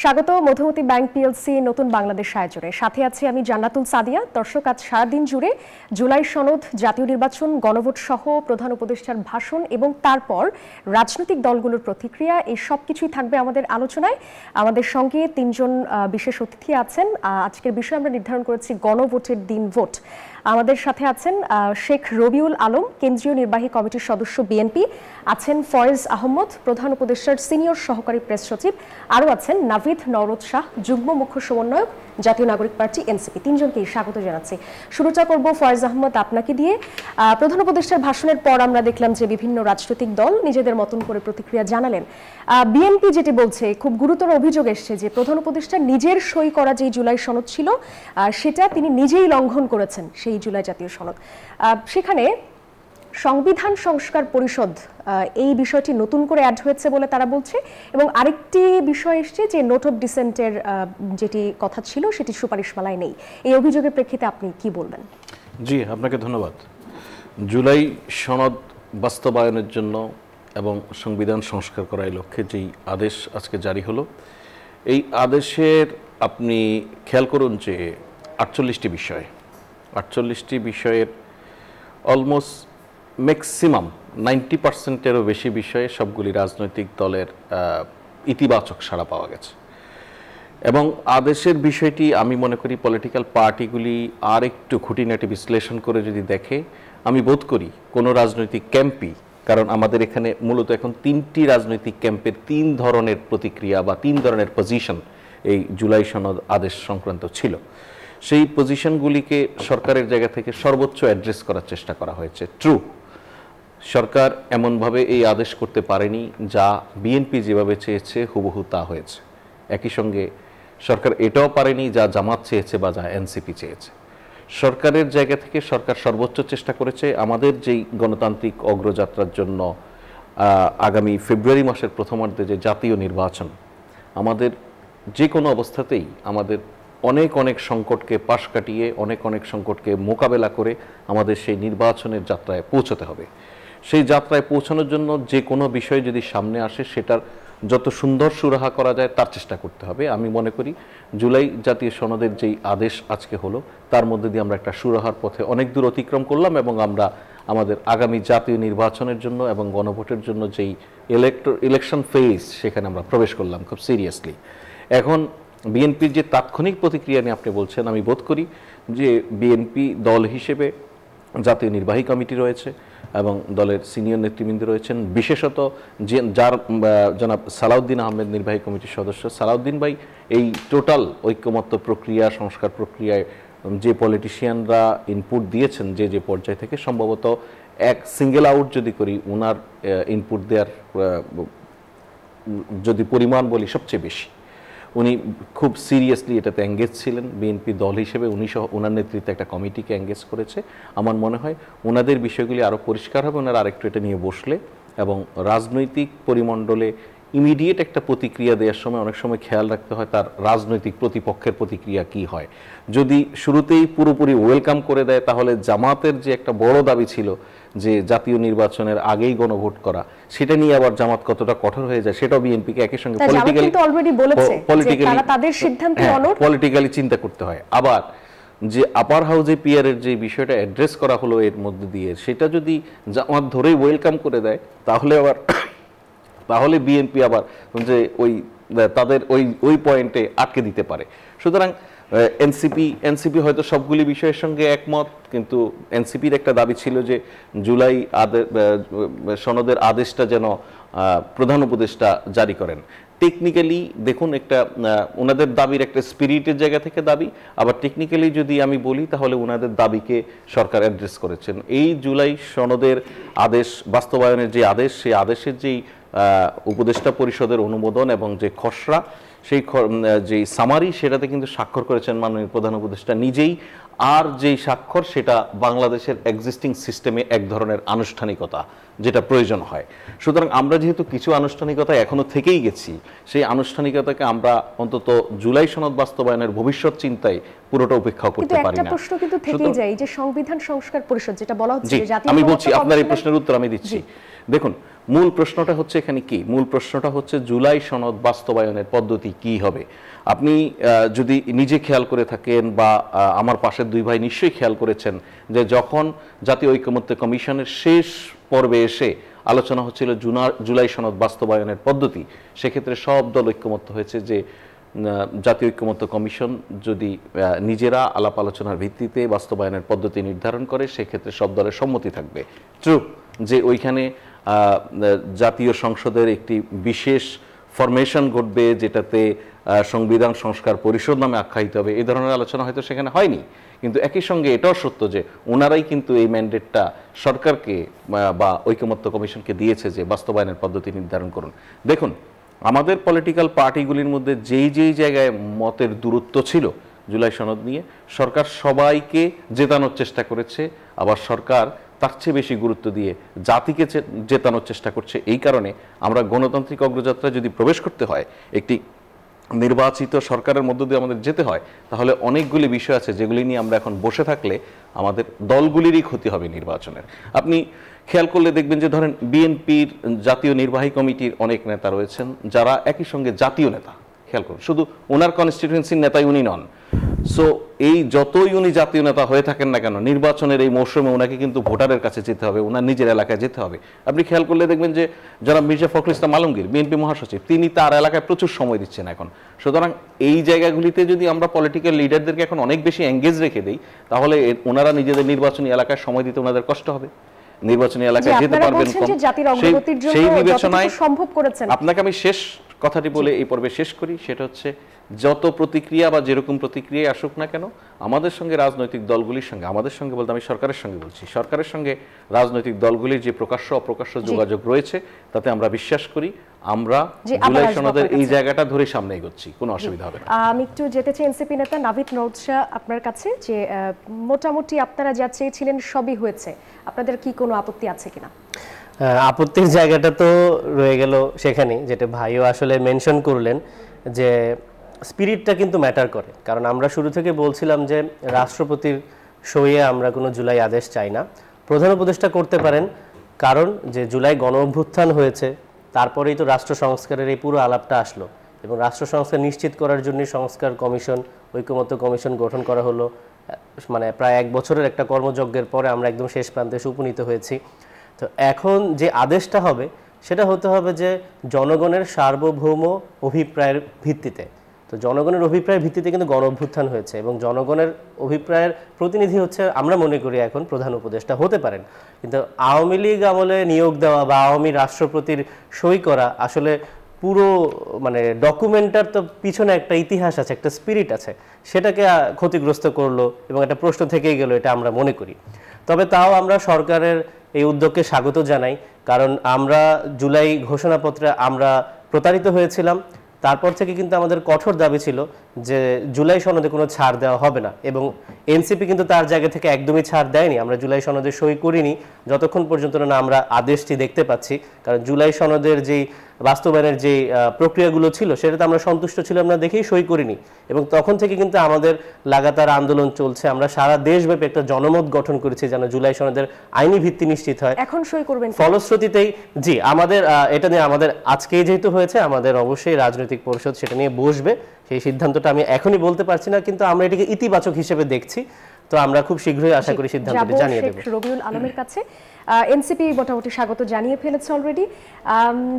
স্বাগত Madhumati bank PLC নতুন বাংলাদেশ আয়োজনে। সাথে আছি আমি জান্নাতুল সাদিয়া। দর্শক, আজ সারাদিন জুড়ে জুলাই সনদ, জাতীয় নির্বাচন, গণভোট সহ প্রধান উপদেষ্টার ভাষণ এবং তারপর রাজনৈতিক দলগুলোর প্রতিক্রিয়া, এই সব কিছুই থাকবে আমাদের আলোচনায়। আমাদের সঙ্গে তিনজন বিশেষ অতিথি আছেন। আজকের বিষয় আমরা নির্ধারণ করেছি গণভোটের দিন ভোট। আমাদের সাথে আছেন শেখ রবিউল আলম, কেন্দ্রীয় নির্বাহী কমিটির সদস্য বিএনপি, আছেন ফয়েজ আহমদ, প্রধান উপদেষ্টার সিনিয়র সহকারী প্রেস সচিব, আরও আছেন নাভিদ নওরোজ শাহ, যুগ্ম মুখ্য সমন্বয়ক, জাতীয় নাগরিক পার্টি এনসিপি। তিনজনকেই স্বাগত জানাচ্ছি। শুরুটা করব ফয়েজ আহমদ আপনাকে দিয়ে। প্রধান উপদেষ্টার ভাষণের পর আমরা দেখলাম যে বিভিন্ন রাজনৈতিক দল নিজেদের মতন করে প্রতিক্রিয়া জানালেন। বিএনপি যেটি বলছে, খুব গুরুতর অভিযোগ এসছে যে প্রধান উপদেষ্টা নিজের সই করা যে জুলাই সনদ ছিল সেটা তিনি নিজেই লঙ্ঘন করেছেন, সেই জুলাই জাতীয় সনদ। সেখানে সংবিধান সংস্কার পরিষদ এই বিষয়টি নতুন করে অ্যাড হয়েছে বলে তারা বলছে, এবং আরেকটি বিষয় এসছে যে নোট অফ ডিসেন্টের যেটি কথা ছিল সেটি সুপারিশমালায় নেই। এই অভিযোগের প্রেক্ষিতে আপনি কি বলবেন? জি, আপনাকে ধন্যবাদ। জুলাই সনদ বাস্তবায়নের জন্য এবং সংবিধান সংস্কার করার লক্ষ্যে যেই আদেশ আজকে জারি হলো, এই আদেশের আপনি খেয়াল করুন যে 48টি বিষয়ের অলমোস্ট ম্যাক্সিমাম 90%-এরও বেশি বিষয়ে সবগুলি রাজনৈতিক দলের ইতিবাচক সাড়া পাওয়া গেছে। এবং আদেশের বিষয়টি আমি মনে করি পলিটিক্যাল পার্টিগুলি আর একটু খুঁটিনাটি বিশ্লেষণ করে যদি দেখে, আমি বোধ করি কোনো রাজনৈতিক ক্যাম্পই, কারণ আমাদের এখানে মূলত এখন 3টি রাজনৈতিক ক্যাম্পের 3 ধরনের প্রতিক্রিয়া বা 3 ধরনের পজিশন এই জুলাই সনদ আদেশ সংক্রান্ত ছিল, সেই পজিশনগুলিকে সরকারের জায়গা থেকে সর্বোচ্চ অ্যাড্রেস করার চেষ্টা করা হয়েছে। ট্রু, সরকার এমনভাবে এই আদেশ করতে পারেনি যা বিএনপি যেভাবে চেয়েছে হুবহু তা হয়েছে। একই সঙ্গে সরকার এটাও পারেনি যা জামাত চেয়েছে বা যা এনসিপি চেয়েছে। সরকারের জায়গা থেকে সরকার সর্বোচ্চ চেষ্টা করেছে আমাদের যেই গণতান্ত্রিক অগ্রযাত্রার জন্য আগামী ফেব্রুয়ারি মাসের প্রথমার্ধে যে জাতীয় নির্বাচন, আমাদের যে কোনো অবস্থাতেই আমাদের অনেক সংকটকে পাশ কাটিয়ে অনেক সংকটকে মোকাবেলা করে আমাদের সেই নির্বাচনের যাত্রায় পৌঁছতে হবে। সেই যাত্রায় পৌঁছানোর জন্য যে কোনো বিষয় যদি সামনে আসে সেটার যত সুন্দর সুরাহা করা যায় তার চেষ্টা করতে হবে। আমি মনে করি জুলাই জাতীয় সনদের যেই আদেশ আজকে হলো তার মধ্যে দিয়ে আমরা একটা সুরাহার পথে অনেক দূর অতিক্রম করলাম, এবং আমরা আমাদের আগামী জাতীয় নির্বাচনের জন্য এবং গণভোটের জন্য যেই ইলেকশন ফেজ সেখানে আমরা প্রবেশ করলাম খুব সিরিয়াসলি। এখন বিএনপির যে তাৎক্ষণিক প্রতিক্রিয়া নিয়ে আপনি বলছেন, আমি বোধ করি যে বিএনপি দল হিসেবে জাতীয় নির্বাহী কমিটি রয়েছে এবং দলের সিনিয়র নেতৃবৃন্দ রয়েছেন, বিশেষত যার জনাব সালাউদ্দিন আহমেদ নির্বাহী কমিটির সদস্য। সালাউদ্দিন ভাই এই টোটাল ঐক্যমত্য প্রক্রিয়া, সংস্কার প্রক্রিয়ায় যে পলিটিশিয়ানরা ইনপুট দিয়েছেন যে পর্যায় থেকে, সম্ভবত এক সিঙ্গেল আউট যদি করি, ওনার ইনপুট দেওয়ার যদি পরিমাণ বলি সবচেয়ে বেশি। উনি খুব সিরিয়াসলি এটাতে এঙ্গেজ ছিলেন। বিএনপি দল হিসেবে উনি সহ ওনার নেতৃত্বে একটা কমিটিকে এঙ্গেজ করেছে। আমার মনে হয় ওনাদের বিষয়গুলি আরও পরিষ্কার হবে ওনারা আরেকটু এটা নিয়ে বসলে, এবং রাজনৈতিক পরিমণ্ডলে ইমিডিয়েট একটা প্রতিক্রিয়া দেওয়ার সময় অনেক সময় খেয়াল রাখতে হয় তার রাজনৈতিক প্রতিপক্ষের প্রতিক্রিয়া কি হয়। যদি শুরুতেই পুরোপুরি ওয়েলকাম করে দেয়, তাহলে জামাতের যে একটা বড় দাবি ছিল যে জাতীয় নির্বাচনের আগেই গণভোট করা, সেটা নিয়ে আবার জামাত কতটা কঠোর হয়ে যায় সেটাও বিএনপিকে একই সঙ্গে পলিটিক্যালি চিন্তা করতে হয়। আবার যে আপার হাউজে পিয়ারের যে বিষয়টা অ্যাড্রেস করা হলো এর মধ্যে দিয়ে, সেটা যদি জামাত ধরেই ওয়েলকাম করে দেয়, তাহলে বিএনপি আবার যে তাদের ওই পয়েন্টে আটকে দিতে পারে। সুতরাং এনসিপি হয়তো সবগুলি বিষয়ের সঙ্গে একমত, কিন্তু এনসিপির একটা দাবি ছিল যে জুলাই সনদের আদেশটা যেন প্রধান উপদেষ্টা জারি করেন। টেকনিক্যালি দেখুন, একটা ওনাদের দাবির একটা স্পিরিটের জায়গা থেকে দাবি, আবার টেকনিক্যালি যদি আমি বলি তাহলে ওনাদের দাবিকে সরকার অ্যাড্রেস করেছেন। এই জুলাই সনদের আদেশ বাস্তবায়নের যে আদেশ, সেই আদেশের যেই উপদেষ্টা পরিষদের অনুমোদন এবং যে খসড়া, সেই যে সামারি, সেটাতে কিন্তু স্বাক্ষর করেছেন মাননীয় প্রধান উপদেষ্টা নিজেই। আর যেই স্বাক্ষর, সেটা বাংলাদেশের এক্সিস্টিং সিস্টেমে এক ধরনের আনুষ্ঠানিকতা যেটা প্রয়োজন হয়। সুতরাং আমরা যেহেতু কিছু আনুষ্ঠানিকতা এখনো থেকেই গেছি, সেই আনুষ্ঠানিকতাকে আমরা অন্তত জুলাই সনদ বাস্তবায়নের ভবিষ্যৎ চিন্তায় পুরোটা উপেক্ষা করতে পারি না। একটা প্রশ্ন কিন্তু থেকেই যায়, যে সংবিধান সংস্কার পরিষদ যেটা বলা হচ্ছে, আমি বলছি, আপনার এই প্রশ্নের উত্তর আমি দিচ্ছি। দেখুন, মূল প্রশ্নটা হচ্ছে এখানে কি, মূল প্রশ্নটা হচ্ছে জুলাই সনদ বাস্তবায়নের পদ্ধতি কি হবে। আপনি যদি নিজে খেয়াল করে থাকেন বা আমার পাশের দুই ভাই নিশ্চয়ই খেয়াল করেছেন যে যখন জাতীয় ঐকমত্য কমিশনের শেষ পর্বে এসে আলোচনা হচ্ছিল জুলাই সনদ বাস্তবায়নের পদ্ধতি, সেক্ষেত্রে সব দল ঐক্যমত্য হয়েছে যে জাতীয় ঐক্যমত্য কমিশন যদি নিজেরা আলাপ আলোচনার ভিত্তিতে বাস্তবায়নের পদ্ধতি নির্ধারণ করে সেক্ষেত্রে সব দলের সম্মতি থাকবে। ট্রু যে ওইখানে জাতীয় সংসদের একটি বিশেষ ফরমেশন ঘটবে যেটাতে সংবিধান সংস্কার পরিষদ নামে আখ্যায়িত হবে, এই ধরনের আলোচনা হয়তো সেখানে হয়নি, কিন্তু একই সঙ্গে এটাও সত্য যে ওনারাই কিন্তু এই ম্যান্ডেটটা সরকারকে বা ঐকমত্য কমিশনকে দিয়েছে যে বাস্তবায়নের পদ্ধতি নির্ধারণ করুন। দেখুন, আমাদের পলিটিক্যাল পার্টিগুলির মধ্যে যেই যেই জায়গায় মতের দূরত্ব ছিল জুলাই সনদ নিয়ে, সরকার সবাইকে জেতানোর চেষ্টা করেছে, আবার সরকার তার চেয়ে বেশি গুরুত্ব দিয়ে জাতিকে জেতানোর চেষ্টা করছে। এই কারণে আমরা গণতান্ত্রিক অগ্রযাত্রায় যদি প্রবেশ করতে হয়, একটি নির্বাচিত সরকারের মধ্য দিয়ে আমাদের যেতে হয়, তাহলে অনেকগুলি বিষয় আছে যেগুলি নিয়ে আমরা এখন বসে থাকলে আমাদের দলগুলিরই ক্ষতি হবে নির্বাচনের। আপনি খেয়াল করলে দেখবেন যে ধরেন বিএনপির জাতীয় নির্বাহী কমিটির অনেক নেতা রয়েছেন যারা একই সঙ্গে জাতীয় নেতা, খেয়াল করুন শুধু ওনার কনস্টিটিউয়েন্সির নেতাই উনি নন। সো এই যতই উনি জাতীয় নেতা হয়ে থাকেন না কেন, নির্বাচনের এই মৌসুমে ওনাকে কিন্তু ভোটারের কাছে যেতে হবে, ওনার নিজের এলাকায় যেতে হবে। আপনি খেয়াল করলে দেখবেন যে যারা মির্জা ফখরুল ইসলাম আলমগীর বিএনপি মহাসচিব, তিনি তার এলাকায় প্রচুর সময় দিচ্ছেন এখন। সুতরাং এই জায়গাগুলিতে যদি আমরা পলিটিক্যাল লিডারদেরকে এখন অনেক বেশি এঙ্গেজ রেখে দিই, তাহলে ওনারা নিজেদের নির্বাচনী এলাকায় সময় দিতে ওনাদের কষ্ট হবে, নির্বাচনী এলাকায় যেতে পারবেন কম। সেই বিবেচনায় সম্ভব করেছেন। আপনাকে আমি শেষ কথাটি বলে এই পর্বে শেষ করি, সেটা হচ্ছে যত প্রতিক্রিয়া বা যেরকম প্রতিক্রিয়ায় আসুক না কেন, আমাদের সঙ্গে রাজনৈতিক দলগুলির সঙ্গে, আমাদের সঙ্গে বলতে আমি সরকারের সঙ্গে বলছি, সরকারের সঙ্গে রাজনৈতিক দলগুলির যে প্রকাশ্য অপ্রকাশ্য যোগাযোগ রয়েছে তাতে আমরা বিশ্বাস করি আমরা জুলাই সনদের এই জায়গাটা ধরে সামনে এগোচ্ছি, কোনো অসুবিধা হবে না। আমি একটু যেতে চাই এনসিপি নেতা নাভিদ নওয়াজ শাহ আপনার কাছে, যে মোটামুটি আপনারা যা চেয়েছিলেন সবই হয়েছে, আপনাদের কি কোনো আপত্তি আছে কিনা? আপত্তির জায়গাটা তো রয়ে গেল সেখানে, যেটা ভাইও আসলে মেনশন করলেন যে স্পিরিটটা কিন্তু ম্যাটার করে। কারণ আমরা শুরু থেকে বলছিলাম যে রাষ্ট্রপতির সইয়ে আমরা কোনো জুলাই আদেশ চাই না, প্রধান উপদেষ্টা করতে পারেন, কারণ যে জুলাই গণ অভ্যুত্থান হয়েছে তারপরেই তো রাষ্ট্র সংস্কারের এই পুরো আলাপটা আসলো, এবং রাষ্ট্র সংস্কার নিশ্চিত করার জন্য সংস্কার কমিশন, ঐকমত্য কমিশন গঠন করা হলো। মানে প্রায় 1 বছরের একটা কর্মযজ্ঞের পরে আমরা একদম শেষ প্রান্তে উপনীত হয়েছি। তো এখন যে আদেশটা হবে সেটা হতে হবে যে জনগণের সার্বভৌম অভিপ্রায়ের ভিত্তিতে। তো জনগণের অভিপ্রায়ের ভিত্তিতে কিন্তু গণ অভ্যুত্থান হয়েছে, এবং জনগণের অভিপ্রায়ের প্রতিনিধি হচ্ছে আমরা মনে করি এখন প্রধান উপদেষ্টা হতে পারেন। কিন্তু আওয়ামী লীগ আমলে নিয়োগ দেওয়া বা আওয়ামী রাষ্ট্রপতির সই করা আসলে পুরো মানে ডকুমেন্টার তো পিছনে একটা ইতিহাস আছে, একটা স্পিরিট আছে, সেটাকে ক্ষতিগ্রস্ত করলো এবং একটা প্রশ্ন থেকেই গেল, এটা আমরা মনে করি। তবে তাও আমরা সরকারের এই উদ্যোগকে স্বাগত জানাই, কারণ আমরা জুলাই ঘোষণাপত্রে আমরা প্রতারিত হয়েছিলাম। তারপর থেকে কিন্তু আমাদের কঠোর দাবি ছিল যে জুলাই সনদে কোনো ছাড় দেওয়া হবে না, এবং এনসিপি কিন্তু তার জায়গা থেকে একদমই ছাড় দেয়নি। আমরা জুলাই সনদে সই করিনি যতক্ষণ পর্যন্ত না আমরা আদেশটি দেখতে পাচ্ছি, কারণ জুলাই সনদের যেই বাস্তবায়নের যে প্রক্রিয়াগুলো ছিল সেটাতে আমরা সন্তুষ্ট ছিলাম না দেখেই সই করিনি, এবং তখন থেকে কিন্তু আমাদের লাগাতার আন্দোলন চলছে। আমরা সারা দেশব্যাপী একটা জনমত গঠন করেছি যেন জুলাই সনদের আইনি ভিত্তি নিশ্চিত হয়। এখন সই করবেন ফলশ্রুতিতেই জি আমাদের এটা নিয়ে আমাদের আজকেই যেহেতু হয়েছে, আমাদের অবশ্যই রাজনৈতিক পরিষদ সেটা নিয়ে বসবে। সেই সিদ্ধান্তটা আমি এখনই বলতে পারছি না, কিন্তু আমরা এটাকে ইতিবাচক হিসেবে দেখছি। তো আমরা খুব শীঘ্রই আশা করি সিদ্ধান্তটি জানিয়ে দেব। রবিউল আলমের কাছে এনসিপি মোটামুটি স্বাগত জানিয়ে ফেলেছে অলরেডি।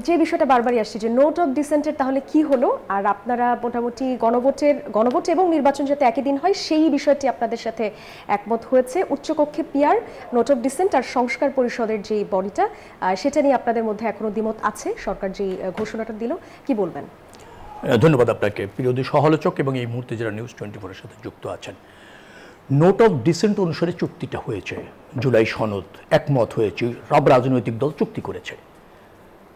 যে বিষয়টা বারবারই আসছে যে নোট অফ ডিসেন্টের তাহলে কি হলো, আর আপনারা মোটামুটি গণভোট এবং নির্বাচন যাতে একই দিন হয় সেই বিষয়টি আপনাদের সাথে একমত হয়েছে। উচ্চকক্ষে পিআর, নোট অফ ডিসেন্ট আর সংস্কার পরিষদের যে বডিটা, সেটা নিয়ে আপনাদের মধ্যে এখনো দ্বিমত আছে। সরকার যে ঘোষণাটা দিল, কি বলবেন? ধন্যবাদ আপনাকে, প্রিয় সহ-আলোচক এবং এই মুহূর্তে যারা নিউজ 24-এর সাথে যুক্ত আছেন। নোট অফ ডিসেন্ট অনুসারে চুক্তিটা হয়েছে, জুলাই সনদ একমত হয়েছে, সব রাজনৈতিক দল চুক্তি করেছে।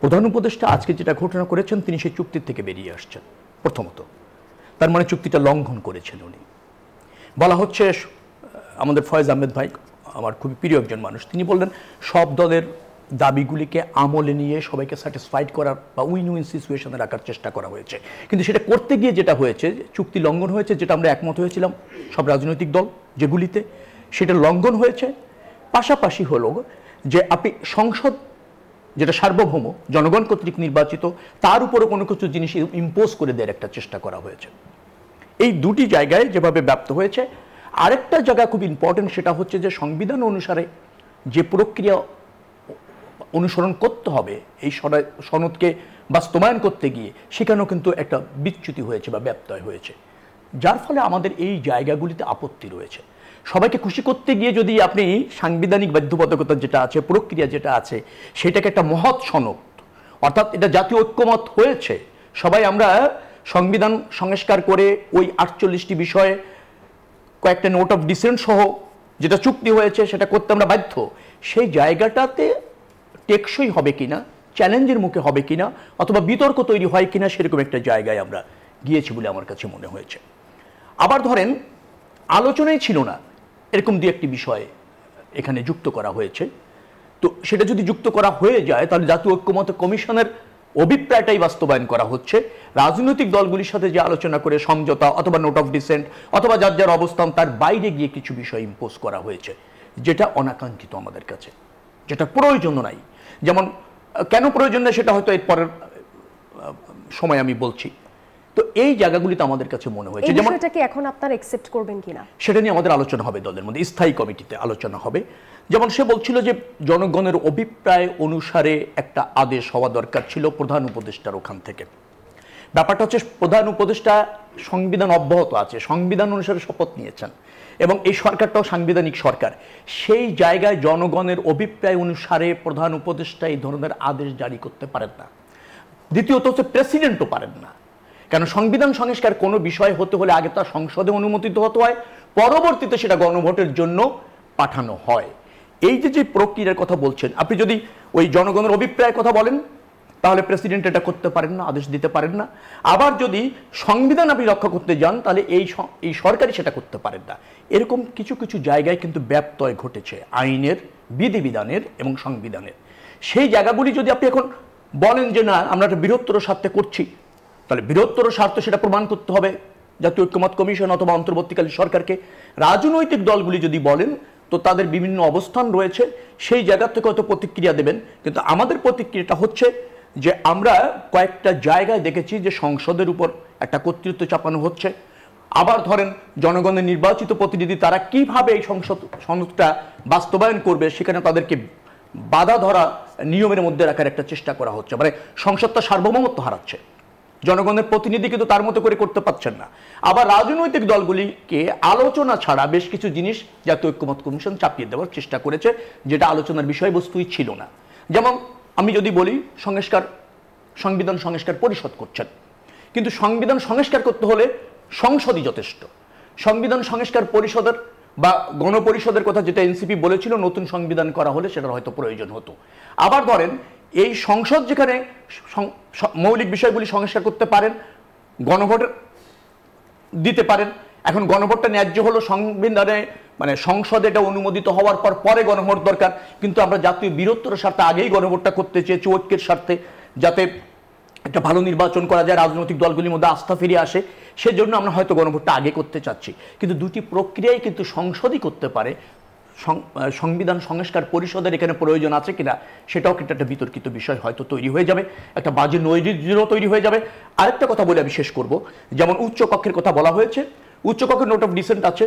প্রধান উপদেষ্টা আজকে যেটা ঘোষণা করেছেন তিনি সেই চুক্তির থেকে বেরিয়ে আসছেন। প্রথমত তার মানে চুক্তিটা লঙ্ঘন করেছেন উনি। বলা হচ্ছে, আমাদের ফয়েজ আহমেদ ভাই আমার খুবই প্রিয় একজন মানুষ, তিনি বললেন সব দলের দাবিগুলিকে আমলে নিয়ে সবাইকে স্যাটিসফাইড করার বা উইন উইন সিচুয়েশনে রাখার চেষ্টা করা হয়েছে, কিন্তু সেটা করতে গিয়ে যেটা হয়েছে, চুক্তি লঙ্ঘন হয়েছে, যেটা আমরা একমত হয়েছিলাম সব রাজনৈতিক দল যেগুলিতে, সেটা লঙ্ঘন হয়েছে। পাশাপাশি হলো যে আপনি সংসদ যেটা সার্বভৌম জনগণ কর্তৃক নির্বাচিত, তার উপরে কোনো কিছু জিনিস ইম্পোজ করে দেওয়ার একটা চেষ্টা করা হয়েছে। এই দুটি জায়গায় যেভাবে ব্যপ্ত হয়েছে। আরেকটা জায়গা খুব ইম্পর্টেন্ট, সেটা হচ্ছে যে সংবিধান অনুসারে যে প্রক্রিয়া অনুসরণ করতে হবে এই সনদকে বাস্তবায়ন করতে গিয়ে, সেখানেও কিন্তু একটা বিচ্যুতি হয়েছে বা ব্যত্যয় হয়েছে, যার ফলে আমাদের এই জায়গাগুলিতে আপত্তি রয়েছে। সবাইকে খুশি করতে গিয়ে যদি আপনি সাংবিধানিক বাধ্যবাধকতা যেটা আছে, প্রক্রিয়া যেটা আছে, সেটাকে একটা মহৎ সনদ, অর্থাৎ এটা জাতীয় ঐক্যমত হয়েছে, সবাই আমরা সংবিধান সংস্কার করে ওই 48টি বিষয়ে কয়েকটা নোট অফ ডিসেন্ট সহ যেটা চুক্তি হয়েছে সেটা করতে আমরা বাধ্য, সেই জায়গাটাতে টেকসই হবে কিনা, চ্যালেঞ্জের মুখে হবে কিনা, অথবা বিতর্ক তৈরি হয় কিনা, সেরকম একটা জায়গায় আমরা গিয়েছি বলে আমার কাছে মনে হয়েছে। আবার ধরেন আলোচনায় ছিল না এরকম দু একটি বিষয় এখানে যুক্ত করা হয়েছে, তো সেটা যদি যুক্ত করা হয়ে যায় তাহলে জাতীয় ঐক্যমত কমিশনের অভিপ্রায়টাই বাস্তবায়ন করা হচ্ছে। রাজনৈতিক দলগুলির সাথে যে আলোচনা করে সমঝোতা অথবা নোট অফ ডিসেন্ট অথবা যার যার অবস্থান তার বাইরে গিয়ে কিছু বিষয় ইম্পোজ করা হয়েছে, যেটা অনাকাঙ্ক্ষিত আমাদের কাছে, যেটা প্রয়োজন নাই। যেমন কেন প্রয়োজন নেই সেটা হয়তো এর পরের সময় আমি বলছি। তো এই জায়গাগুলিতে আমাদের কাছে মনে হয়েছে যেমন এটাকে এখন আপনারা অ্যাকসেপ্ট করবেন কিনা সেটা নিয়ে আমাদের আলোচনা হবে, দলের মধ্যে স্থায়ী কমিটিতে আলোচনা হবে। যেমন সে বলছিল যে জনগণের অভিপ্রায় অনুসারে একটা আদেশ হওয়া দরকার ছিল প্রধান উপদেষ্টার ওখান থেকে। ব্যাপারটা হচ্ছে প্রধান উপদেষ্টা সংবিধান অব্যাহত আছে, সংবিধান অনুসারে শপথ নিয়েছেন এবং এই সরকারটাও সাংবিধানিক সরকার। সেই জায়গায় জনগণের অভিপ্রায় অনুসারে প্রধান উপদেষ্টা এই ধরনের আদেশ জারি করতে পারেন না। দ্বিতীয়ত হচ্ছে প্রেসিডেন্টও পারেন না, কারণ সংবিধান সংস্কার কোনো বিষয় হতে হলে আগে তার সংসদে অনুমোদিত হতে হয়, পরবর্তীতে সেটা গণভোটের জন্য পাঠানো হয়। এই যে প্রক্রিয়ার কথা বলছেন, আপনি যদি ওই জনগণের অভিপ্রায়ের কথা বলেন তাহলে প্রেসিডেন্ট এটা করতে পারেন না, আদেশ দিতে পারেন না। আবার যদি সংবিধান আপনি রক্ষা করতে যান তাহলে এই সরকারই সেটা করতে পারেন না। এরকম কিছু কিছু জায়গায় কিন্তু ব্যত্যয় ঘটেছে আইনের, বিধিবিধানের এবং সংবিধানের। সেই জায়গাগুলি যদি আপনি এখন বলেন যে না আমরা একটা বৃহত্তর স্বার্থে করছি, তাহলে বৃহত্তর স্বার্থ সেটা প্রমাণ করতে হবে জাতীয় ঐক্যমত কমিশন অথবা অন্তর্বর্তীকালীন সরকারকে। রাজনৈতিক দলগুলি যদি বলেন তো তাদের বিভিন্ন অবস্থান রয়েছে, সেই জায়গা থেকে হয়তো প্রতিক্রিয়া দেবেন, কিন্তু আমাদের প্রতিক্রিয়াটা হচ্ছে যে আমরা কয়েকটা জায়গায় দেখেছি যে সংসদের উপর একটা কর্তৃত্ব চাপানো হচ্ছে। আবার ধরেন জনগণের নির্বাচিত প্রতিনিধি তারা কিভাবে এই সনদটা বাস্তবায়ন করবে সেখানে তাদেরকে বাধা ধরা, নিয়মের মধ্যে রাখার একটা চেষ্টা করা হচ্ছে, মানে সংসদটা সার্বভৌমত্ব হারাচ্ছে, জনগণের প্রতিনিধি কিন্তু তার মতো করে করতে পারছেন না। আবার রাজনৈতিক দলগুলিকে আলোচনা ছাড়া বেশ কিছু জিনিস জাতীয় ঐক্যমত কমিশন চাপিয়ে দেওয়ার চেষ্টা করেছে, যেটা আলোচনার বিষয়বস্তুই ছিল না। যেমন আমি যদি বলি সংবিধান সংস্কার পরিষদ করছেন, কিন্তু সংবিধান সংস্কার করতে হলে সংসদই যথেষ্ট। সংবিধান সংস্কার পরিষদের বা গণপরিষদের কথা যেটা এনসিপি বলেছিল নতুন সংবিধান করা হলে সেটার হয়তো প্রয়োজন হতো। আবার ধরেন এই সংসদ যেখানে মৌলিক বিষয়গুলি সংস্কার করতে পারেন, গণভোট দিতে পারেন। এখন গণভোটটা ন্যায্য হলো সংবিধানে, মানে সংসদে এটা অনুমোদিত হওয়ার পরে গণভোট দরকার, কিন্তু আমরা জাতীয় বৃহত্তর স্বার্থে আগেই গণভোটটা করতে চেয়েছি, ঐক্যের স্বার্থে, যাতে একটা ভালো নির্বাচন করা যায়, রাজনৈতিক দলগুলির মধ্যে আস্থা ফিরে আসে, সেজন্য আমরা হয়তো গণভোটটা আগে করতে চাচ্ছি। কিন্তু দুটি প্রক্রিয়াই কিন্তু সংসদই করতে পারে, সংবিধান সংস্কার পরিষদের এখানে প্রয়োজন আছে কিনা সেটাও কিন্তু একটা বিতর্কিত বিষয় হয়তো তৈরি হয়ে যাবে, একটা বাজে নৈরাজ্যও তৈরি হয়ে যাবে। আরেকটা কথা বলে আমি শেষ করব, যেমন উচ্চ কক্ষের কথা বলা হয়েছে, উচ্চ কক্ষের নোট অফ ডিসেন্ট আছে,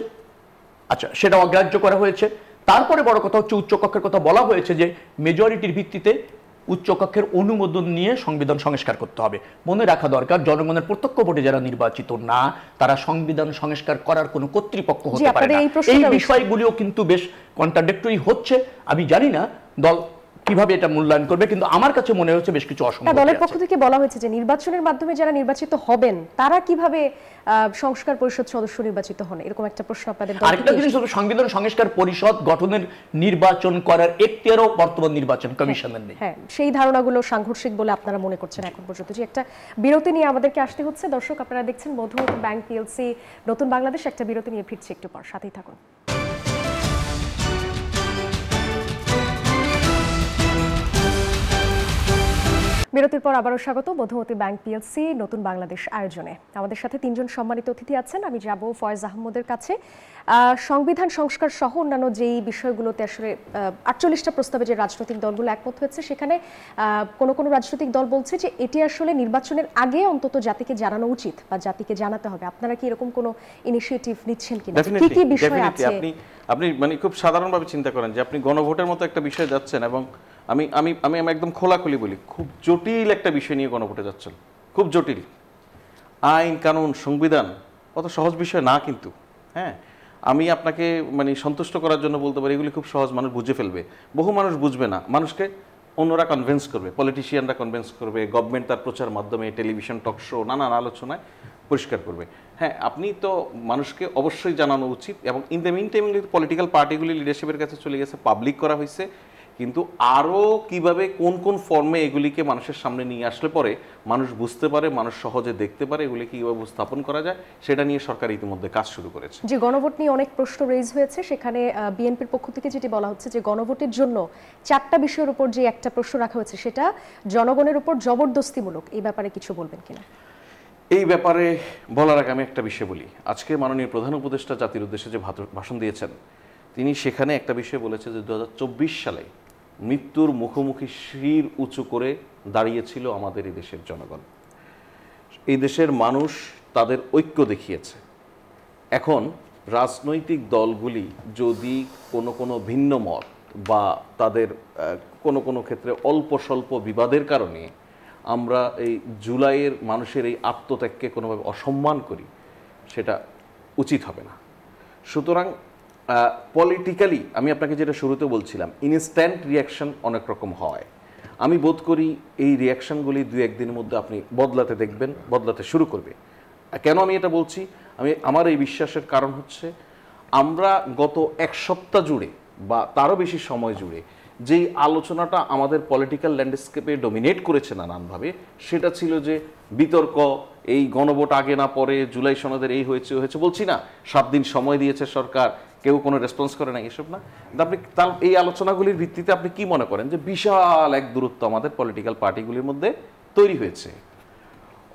আচ্ছা সেটা অগ্রাহ্য করা হয়েছে। তারপরে বড় কথা হচ্ছে উচ্চ কক্ষের কথা বলা হয়েছে যে মেজরিটির ভিত্তিতে উচ্চকক্ষের অনুমোদন নিয়ে সংবিধান সংস্কার করতে হবে। মনে রাখা দরকার জনগণের প্রত্যক্ষ ভোটে যারা নির্বাচিত না তারা সংবিধান সংস্কার করার কোনো কর্তৃপক্ষ হতে পারে না। এই বিষয়গুলিও কিন্তু বেশ কন্ট্রাডিক্টরি হচ্ছে। আমি জানি না দল কিভাবে এটা মূল্যায়ন করবে, কিন্তু আমার কাছে মনে হচ্ছে বেশ কিছু অসঙ্গতি। দলের পক্ষ থেকে বলা হয়েছে যে নির্বাচনের মাধ্যমে যারা নির্বাচিত হবেন তারা কিভাবে সংস্কার পরিষদ সদস্য নির্বাচিত হন, এরকম একটা প্রশ্ন আপনাদের। আরেকটা জিনিস হলো সংবিধান সংস্কার পরিষদ গঠনের নির্বাচন করার এখতিয়ারও বর্তমান নির্বাচন কমিশনের নেই। হ্যাঁ, সেই ধারণাগুলো সাংঘর্ষিক বলে আপনারা মনে করছেন এখন পর্যন্ত। যে একটা বিরতি নিয়ে আমাদেরকে আসতে হচ্ছে। দর্শক আপনারা দেখছেন মধুমতি ব্যাংক পিএলসি নতুন বাংলাদেশ। একটা বিরতি নিয়ে ফিরছি একটু পর, সাথেই থাকুন। বিরতির পর আবারও স্বাগত মধুমতি ব্যাংক পিএলসি নতুন বাংলাদেশ আয়োজনে। আমাদের সাথে তিনজন সম্মানিত অতিথি আছেন। আমি যাব ফয়েজ আহমদের কাছে। সংবিধান সংস্কার সহ অন্যান্য যেই বিষয়গুলোতে আসলে 48টা প্রস্তাবে যে রাজনৈতিক দলগুলো একমত হয়েছে, সেখানে কোনো কোনো রাজনৈতিক দল বলছে যে এটি আসলে নির্বাচনের আগে অন্তত জাতিকে জানানো উচিত বা জাতিকে জানাতে হবে। আপনারা কি এরকম কোনো ইনিশিয়েটিভ নিচ্ছেন কিনা? কি কি বিষয় আছে? আপনি মানে খুব সাধারণভাবে চিন্তা করেন যে আপনি গণভোটের মতো একটা বিষয় যাচ্ছেন, এবং আমি আমি আমি একদম খোলাখুলি বলি, খুব জটিল একটা বিষয় নিয়ে গণভোটে যাচ্ছেন, খুব জটিল। আইন কানুন সংবিধান অত সহজ বিষয় না কিন্তু। হ্যাঁ, আমি আপনাকে মানে সন্তুষ্ট করার জন্য বলতে পারি এগুলি খুব সহজ, মানুষ বুঝে ফেলবে। বহু মানুষ বুঝবে না, মানুষকে অন্যরা কনভিন্স করবে, পলিটিশিয়ানরা কনভিন্স করবে, গভর্নমেন্ট তার প্রচার মাধ্যমে, টেলিভিশন টক শো, নানান আলোচনায় পরিষ্কার করবে। হ্যাঁ, আপনি তো মানুষকে অবশ্যই জানানো উচিত, এবং in the meantime political পার্টিগুলি লিডারশিপের কাছে চলে গেছে, পাবলিক করা হয়েছে, কিন্তু আরও কিভাবে কোন কোন ফর্মে এগুলিকে মানুষের সামনে নিয়ে আসলে পরে মানুষ বুঝতে পারে, মানুষ সহজে দেখতে পারে এগুলি কীভাবে উপস্থাপন করা যায়, সেটা নিয়ে সরকার ইতিমধ্যে কাজ শুরু করেছে। যে গণভোট নিয়ে অনেক প্রশ্ন রেজ হয়েছে, সেখানে বিএনপির পক্ষ থেকে যেটি বলা হচ্ছে যে গণভোটের জন্য 4টা বিষয়ের উপর যে একটা প্রশ্ন রাখা হয়েছে সেটা জনগণের উপর জবরদস্তিমূলক। এই ব্যাপারে কিছু বলবেন কিনা? এই ব্যাপারে বলার আগে আমি একটা বিষয় বলি। আজকে মাননীয় প্রধান উপদেষ্টা জাতির উদ্দেশ্যে যে ভাষণ দিয়েছেন, তিনি সেখানে একটা বিষয় বলেছে যে 2024 সালে মৃত্যুর মুখোমুখি শির উঁচু করে দাঁড়িয়েছিল আমাদের এই দেশের জনগণ। এই দেশের মানুষ তাদের ঐক্য দেখিয়েছে। এখন রাজনৈতিক দলগুলি যদি কোনো ভিন্ন মত বা তাদের কোনো ক্ষেত্রে অল্প স্বল্প বিবাদের কারণে আমরা এই জুলাইয়ের মানুষের এই আত্মত্যাগকে কোনোভাবে অসম্মান করি, সেটা উচিত হবে না। সুতরাং পলিটিক্যালি আমি আপনাকে যেটা শুরুতে বলছিলাম, ইনস্ট্যান্ট রিয়াকশন অনেক রকম হয়। আমি বোধ করি এই রিয়াকশনগুলি 2-1 দিনের মধ্যে আপনি বদলাতে দেখবেন, বদলাতে শুরু করবে। কেন আমি এটা বলছি? আমার এই বিশ্বাসের কারণ হচ্ছে, আমরা গত 1 সপ্তাহ জুড়ে বা তারও বেশি সময় জুড়ে যেই আলোচনাটা আমাদের পলিটিক্যাল ল্যান্ডস্কেপে ডমিনেট করেছে নানানভাবে, সেটা ছিল যে বিতর্ক, এই গণভোট আগে না পরে, জুলাই সনদের এই হয়েছে হয়েছে বলছি না, 7 দিন সময় দিয়েছে সরকার, কেউ কোনো রেসপন্স করে না, এসব না। আপনি এই আলোচনাগুলির ভিত্তিতে আপনি কি মনে করেন যে বিশাল এক দূরত্ব আমাদের পলিটিক্যাল পার্টিগুলির মধ্যে তৈরি হয়েছে?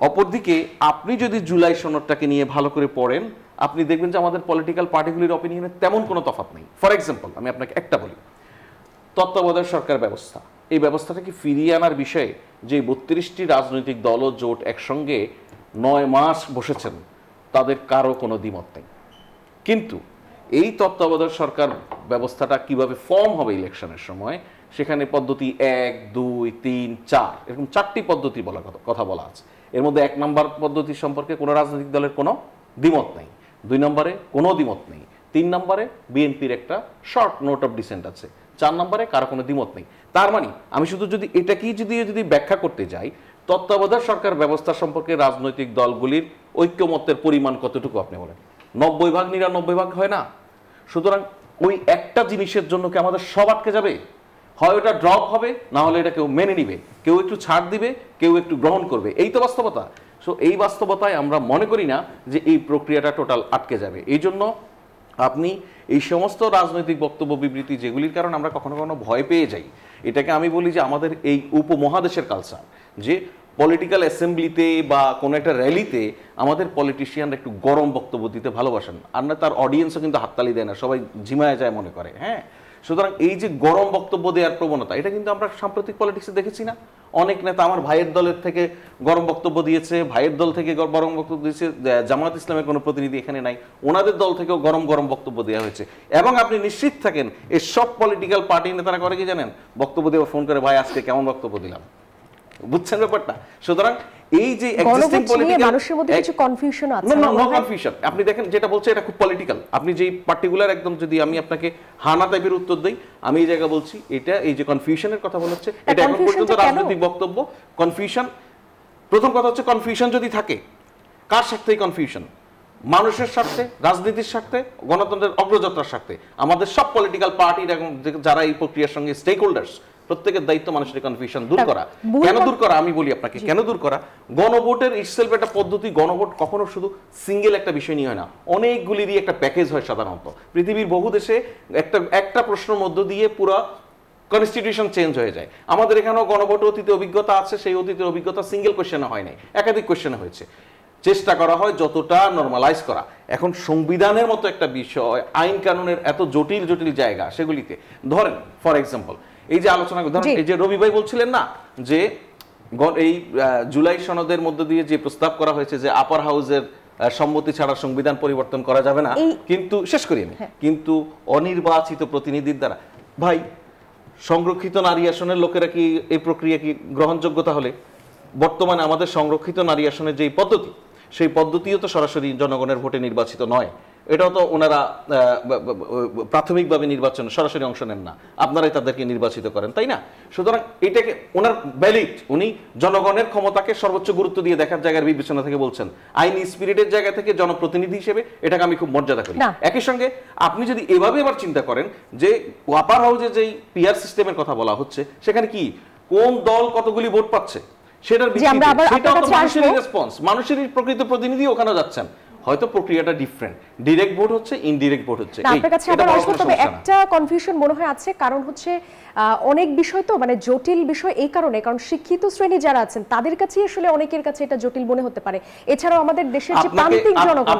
অপরদিকে আপনি যদি জুলাই সনদটাকে নিয়ে ভালো করে পড়েন, আপনি দেখবেন যে আমাদের পলিটিক্যাল পার্টিগুলির অপিনিয়নে তেমন কোনো তফাৎ নেই। ফর এক্সাম্পল আমি আপনাকে একটা বলি, তত্ত্বাবধায়ক সরকার ব্যবস্থা, এই ব্যবস্থাটাকে ফিরিয়ে আনার বিষয়ে যে 32টি রাজনৈতিক দল ও জোট একসঙ্গে 9 মাস বসেছেন, তাদের কারো কোনো দ্বিমত নেই। কিন্তু এই তত্ত্বাবধায়ক সরকার ব্যবস্থাটা কিভাবে ফর্ম হবে ইলেকশনের সময়, সেখানে পদ্ধতি 1, 2, 3, 4 এরকম 4টি পদ্ধতি কথা বলা আছে। এর মধ্যে 1 নম্বর পদ্ধতি সম্পর্কে কোনো রাজনৈতিক দলের কোনো দ্বিমত নেই, 2 নম্বরে কোনো দ্বিমত নেই, 3 নম্বরে বিএনপির একটা শর্ট নোট অফ ডিসেন্ট আছে, 4 নম্বরে কারো কোনো দ্বিমত নেই। তার মানে আমি শুধু যদি এটাকেই যদি ব্যাখ্যা করতে যাই, তত্ত্বাবধায়ক সরকার ব্যবস্থা সম্পর্কে রাজনৈতিক দলগুলির ঐক্যমত্যের পরিমাণ কতটুকু আপনি বলেন? 90 ভাগ 99 ভাগ হয় না। সুতরাং ওই একটা জিনিসের জন্য কি আমাদের সব আটকে যাবে? হয় ওটা ড্রপ হবে, না হলে এটা কেউ মেনে নিবে, কেউ একটু ছাড় দিবে, কেউ একটু গ্রহণ করবে, এই তো বাস্তবতা। সো এই বাস্তবতায় আমরা মনে করি না যে এই প্রক্রিয়াটা টোটাল আটকে যাবে। এই জন্য আপনি এই সমস্ত রাজনৈতিক বক্তব্য বিবৃতি যেগুলির কারণে আমরা কখনো কখনো ভয় পেয়ে যাই, এটাকে আমি বলি যে আমাদের এই উপমহাদেশের কালচার, যে পলিটিক্যাল অ্যাসেম্বলিতে বা কোনো একটা র্যালিতে আমাদের পলিটিশিয়ানরা একটু গরম বক্তব্য দিতে ভালোবাসেন, আর না তার অডিয়েন্সও কিন্তু হাততালি দেয় না, সবাই ঝিমায় যায় মনে করে। হ্যাঁ, সুতরাং এই যে গরম বক্তব্য দেওয়ার প্রবণতা, এটা কিন্তু আমরা সাম্প্রতিক পলিটিক্সে দেখেছি না? অনেক নেতা আমার ভাইয়ের দলের থেকে গরম বক্তব্য দিয়েছে, ভাইয়ের দল থেকে গরম বক্তব্য দিয়েছে, জামায়াত ইসলামের কোনো প্রতিনিধি এখানে নাই, ওনাদের দল থেকেও গরম বক্তব্য দেওয়া হয়েছে। এবং আপনি নিশ্চিত থাকেন এই সব পলিটিক্যাল পার্টি নেতারা করে কি জানেন? বক্তব্য দিয়ে ফোন করে, ভাই আজকে কেমন বক্তব্য দিলাম, বুঝছেন ব্যাপারটা? সুতরাং এই যে এক্সিস্টিং পলিটিক্যাল মানুষের মধ্যে কিছু কনফিউশন আছে, নো কনফিউশন। আপনি দেখেন যেটা বলছে এটা খুব পলিটিক্যাল। আপনি যেই পার্টিকুলার একদম, যদি আমি আপনাকে হানা টাইপের উত্তর দেই, আমি এই জায়গা বলছি এটা, এই যে কনফিউশনের কথা বলা হচ্ছে, এটা এখন পর্যন্ত রাজনৈতিক বক্তব্য। কনফিউশন, প্রথম কথা হচ্ছে কনফিউশন যদি থাকে, কার স্বার্থে কনফিউশন? মানুষের স্বার্থে, রাজনীতির স্বার্থে, গণতন্ত্রের অগ্রযাত্রার স্বার্থে। আমাদের সব পলিটিক্যাল পার্টির এবং যারা এই প্রক্রিয়ার সঙ্গে স্টেক হোল্ডার্স, প্রত্যেকের দায়িত্ব মানুষের কনফিউশন দূর করা। কেন দূর করা? আমি বলি আপনাকে কেন দূর করা। গণভোটের ইটসেলফ একটা পদ্ধতি। গণভোট কখনো শুধু সিঙ্গেল একটা বিষয় নিয়ে হয় না, অনেকগুলিরই একটা প্যাকেজ হয় সাধারণত। পৃথিবীর বহু দেশে একটা প্রশ্নের মধ্য দিয়ে পুরো কনস্টিটিউশন চেঞ্জ হয়ে যায়। আমাদের এখানেও গণভোট অতীতে অভিজ্ঞতা আছে, সেই অতীতের অভিজ্ঞতা সিঙ্গেল কোশ্চেনে হয় নাই, একাধিক কোশ্চেনে হয়েছে। চেষ্টা করা হয় যতটা নরমালাইজ করা। এখন সংবিধানের মতো একটা বিষয়, আইন কানুনের এত জটিল জটিল জায়গা, সেগুলিতে ধরেন ফর এক্সাম্পল এই যে আলোচনা, ধরেন এই যে রবি ভাই বলছিলেন না যে এই জুলাই সনদের মধ্য দিয়ে যে প্রস্তাব করা হয়েছে যে আপার হাউসের সম্মতি ছাড়া সংবিধান পরিবর্তন করা যাবে না, কিন্তু শেষ করি আমি, কিন্তু অনির্বাচিত প্রতিনিধির দ্বারা, ভাই সংরক্ষিত নারী আসনের লোকেরা কি এই প্রক্রিয়া কি গ্রহণযোগ্যতা হলে বর্তমানে আমাদের সংরক্ষিত নারী আসনের যে পদ্ধতি, সেই পদ্ধতিও তো সরাসরি জনগণের ভোটে নির্বাচিত নয়, এটাও তো ওনারা প্রাথমিকভাবে নির্বাচনে সরাসরি অংশ নেন না, আপনারাই তাদেরকে নির্বাচিত করেন, তাই না? সুতরাং এটাকে ওনার ভ্যালিড, উনি জনগণের ক্ষমতাকে সর্বোচ্চ গুরুত্ব দিয়ে দেখার জায়গার বিবেচনা থেকে বলছেন, আইনি স্পিরিটের জায়গা থেকে জনপ্রতিনিধি হিসেবে এটাকে আমি খুব মর্যাদা করি। একই সঙ্গে আপনি যদি এভাবে এবার চিন্তা করেন যে আপার হাউসে যেই পিআর সিস্টেমের কথা বলা হচ্ছে, সেখানে কি কোন দল কতগুলি ভোট পাচ্ছে সেটার ভিত্তিতে সেটাও তো মানুষেরই রেসপন্স, মানুষেরই প্রকৃত প্রতিনিধি ওখানে যাচ্ছেন। হয়তো প্রক্রিয়াটা ডিফারেন্ট, ডাইরেক্ট ভোট হচ্ছে, ইনডাইরেক্ট ভোট হচ্ছে। আপনার কাছে আবার আসলে তবে একটা কনফিউশন মনে হয় আছে, কারণ হচ্ছে অনেক বিষয় তো মানে জটিল বিষয় এই কারণে, কারণ শিক্ষিত শ্রেণী যারা আছেন তাদের কাছে আসলে অনেকের কাছে এটা জটিল মনে হতে পারে। এছাড়াও আমাদের দেশের যে প্রান্তিক জনগণ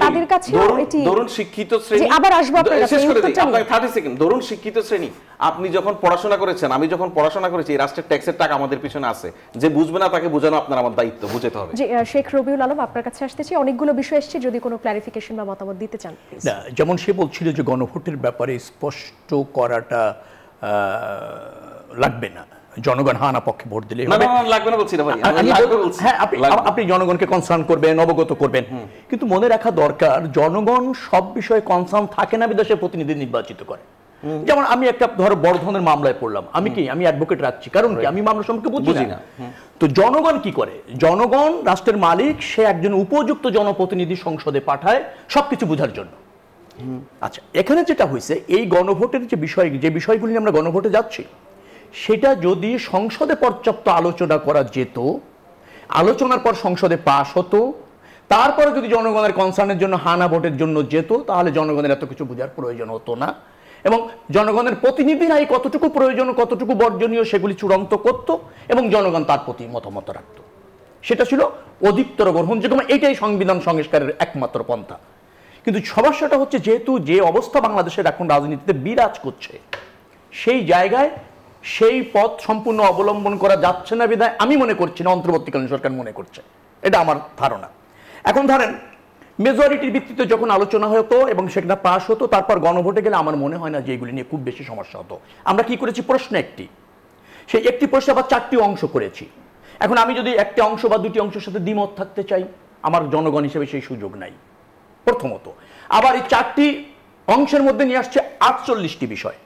তাদের কাছে এটি, ধরুন শিক্ষিত শ্রেণী, আবার আসবো আপনার কাছে, শেষ করে দিই আপনাকে 30 সেকেন্ড। ধরুন শিক্ষিত শ্রেণী, আপনি যখন পড়াশোনা করেছেন, আমি যখন পড়াশোনা করেছি, এই রাষ্ট্রের ট্যাক্সের টাকা আমাদের পিছনে আছে, যে বুঝবে না তাকে বোঝানো আপনার আমার দায়িত্ব, বুঝতে হবে। জি, শেখ রবিউল আলম আপনার কাছে আসতেছি, অনেকগুলো বিষয় এসেছে, যদি কোনো ক্লারিফিকেশন বা মতামত দিতে চান। না, যেমন সে বলছিল যে গণভোটের ব্যাপারে স্পষ্ট করাটা লাগবে না, জনগণ হানা পক্ষে ভোট দিলে লাগবে না বলছি না ভাই, হ্যাঁ আপনি জনগণকে কনসার্ন করবেন, অবগত করবেন, কিন্তু মনে রাখা দরকার জনগণ সব বিষয়ে কনসার্ন থাকে না, বিদেশে প্রতিনিধি নির্বাচিত করে। যেমন আমি একটা ধরো বড় ধরনের মামলায় পড়লাম, আমি অ্যাডভোকেট রাখছি, কারণ কি আমি মামলা সম্পর্কে বুঝি না। তো জনগণ কি করে, জনগণ রাষ্ট্রের মালিক, সে একজন উপযুক্ত জনপ্রতিনিধি সংসদে পাঠায় সবকিছু বোঝার জন্য। আচ্ছা, এখানে যেটা হয়েছে, এই গণভোটের যে বিষয়গুলি আমরা গণভোটে যাচ্ছি, সেটা যদি সংসদে পর্যাপ্ত আলোচনা করা যেত, আলোচনার পর সংসদে পাশ হতো, তারপরে যদি জনগণের কনসার্নের জন্য হানা ভোটের জন্য যেত, তাহলে জনগণের এত কিছু বোঝার প্রয়োজন হতো না, এবং জনগণের প্রতিনিধিরাই কতটুকু প্রয়োজন, কতটুকু বর্জনীয় সেগুলি চূড়ান্ত করত, এবং জনগণ তার প্রতি মতামত রাখত। সেটা ছিল অধিকতর গ্রহণযোগ্য, এটাই সংবিধান সংস্কারের একমাত্র পন্থা। কিন্তু সমস্যাটা হচ্ছে, যেহেতু যে অবস্থা বাংলাদেশের এখন রাজনীতিতে বিরাজ করছে, সেই জায়গায় সেই পথ সম্পূর্ণ অবলম্বন করা যাচ্ছে না বিধায় আমি মনে করছি না অন্তর্বর্তীকালীন সরকার মনে করছে, এটা আমার ধারণা। এখন ধরেন মেজরিটির ভিত্তিতে যখন আলোচনা হতো এবং সেটা পাস হতো, তারপর গণভোটে গেলে আমার মনে হয় না যে এগুলি নিয়ে খুব বেশি সমস্যা হতো। আমরা কি করেছি, প্রশ্ন একটি, সেই একটি প্রশ্ন আবার 4টি অংশ করেছি। এখন আমি যদি একটি অংশ বা 2টি অংশের সাথে দ্বিমত থাকতে চাই, আমার জনগণ হিসেবে সেই সুযোগ নাই, প্রথমত। আবার এই 4টি অংশের মধ্যে নিয়ে আসছে 48টি বিষয়,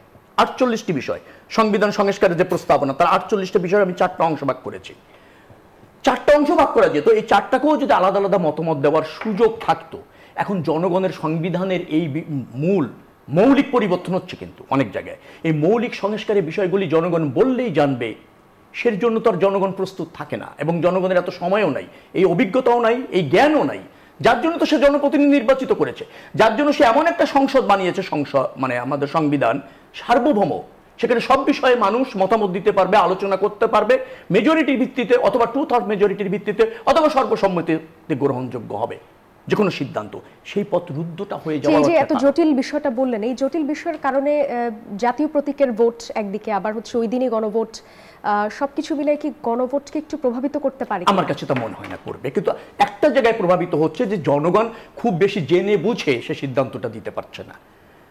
48টি বিষয় সংবিধান সংস্কারের যে প্রস্তাবনা, তার 48টা বিষয় আমি 4টা অংশ ভাগ করেছি। 4টা অংশ ভাগ করা যেত, এই 4টাকেও যদি আলাদা আলাদা মতামত দেওয়ার সুযোগ থাকতো। এখন জনগণের সংবিধানের এই মৌলিক পরিবর্তন হচ্ছে, কিন্তু অনেক জায়গায় এই মৌলিক সংস্কারের বিষয়গুলি জনগণ বললেই জানবে, সের জন্য তো আর জনগণ প্রস্তুত থাকে না, এবং জনগণের এত সময়ও নাই, এই অভিজ্ঞতাও নাই, এই জ্ঞানও নাই, যার জন্য তো সে জনপ্রতিনিধি নির্বাচিত করেছে, যার জন্য সে এমন একটা সংসদ বানিয়েছে, মানে আমাদের সংবিধান সার্বভৌম, সেখানে সব বিষয়ে মানুষ মতামত দিতে পারবে, আলোচনা করতে পারবে, মেজরিটির ভিত্তিতে অথবা 2/3 মেজরিটির ভিত্তিতে অথবা সর্বসম্মতিতে গ্রহণযোগ্য হবে যে কোনো সিদ্ধান্ত। সেই পথ রুদ্ধটা হয়ে যাওয়া। যে এত জটিল বিষয়টা বললেন, এই জটিল বিষয়ের কারণে জাতীয় প্রতীকের ভোট একদিকে, আবার হচ্ছে ওই দিনই গণভোট, সবকিছু মিলে কি গণভোটকে একটু প্রভাবিত করতে পারে? আমার কাছে তো মনে হয় না করবে, কিন্তু একটা জায়গায় প্রভাবিত হচ্ছে যে জনগণ খুব বেশি জেনে বুঝে সে সিদ্ধান্তটা দিতে পারছে না।